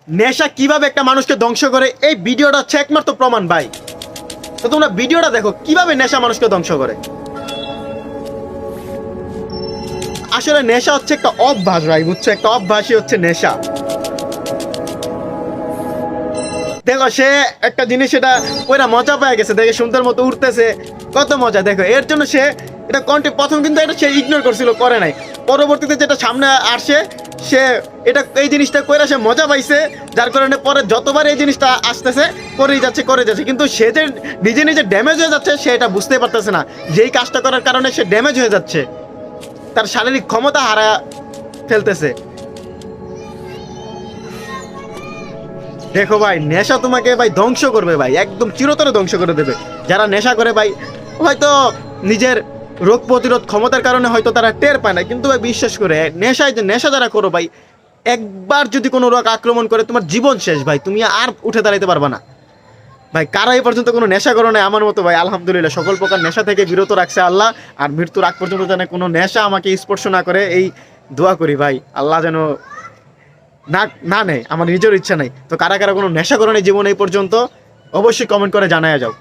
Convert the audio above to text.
নেশা কিভাবে একটা মানুষকে ধ্বংস করে এই ভিডিওটা হচ্ছে একমাত্র প্রমাণ ভাই। তো তোমরা ভিডিওটা দেখো কিভাবে নেশা মানুষকে ধ্বংস করে। আসলে নেশা হচ্ছে একটা অভ্যাস ভাই, বুঝছো? একটা অভ্যাসই হচ্ছে নেশা। দেখো সে একটা জিনিস এটা ওইরা মজা পেয়ে গেছে, দেখে সুন্দর মতো উঠতেছে, কত মজা। দেখো এর জন্য সে এটা প্রথম কিন্তু এটা সে ইগনোর করছিল, করে নাই। পরবর্তীতে যেটা সামনে আসে সে এটা এই জিনিসটা কইরা সে মজা পাইছে, যার কারণে পরে যতবার এই জিনিসটা আসতেছে করেই যাচ্ছে, কিন্তু সে যে নিজে নিজে ড্যামেজ হয়ে যাচ্ছে সে এটা বুঝতেই পারতেছে না। যেই কাজটা করার কারণে সে ড্যামেজ হয়ে যাচ্ছে, তার শারীরিক ক্ষমতা হারা ফেলতেছে। দেখো ভাই, নেশা তোমাকে ভাই ধ্বংস করবে ভাই, একদম চিরতরে ধ্বংস করে দেবে। যারা নেশা করে ভাই হয়তো নিজের রোগ প্রতিরোধ ক্ষমতার কারণে হয়তো তারা টের পায় না, কিন্তু ভাই বিশ্বাস করে নেশা যারা করো ভাই, একবার যদি কোনো রোগ আক্রমণ করে তোমার জীবন শেষ ভাই, তুমি আর উঠে দাঁড়াইতে পারবা না ভাই। কারা এই পর্যন্ত কোনো নেশা করো না আমার মতো ভাই, আলহামদুলিল্লাহ সকল প্রকার নেশা থেকে বিরত রাখছে আল্লাহ। আর মৃত্যুর আগ পর্যন্ত যেন কোনো নেশা আমাকে স্পর্শ না করে, এই দোয়া করি ভাই। আল্লাহ যেন না না নেই, আমার নিজের ইচ্ছা নাই। তো কারা কারা কোনো নেশা করো না জীবন এই পর্যন্ত, অবশ্যই কমেন্ট করে জানায়া যাও।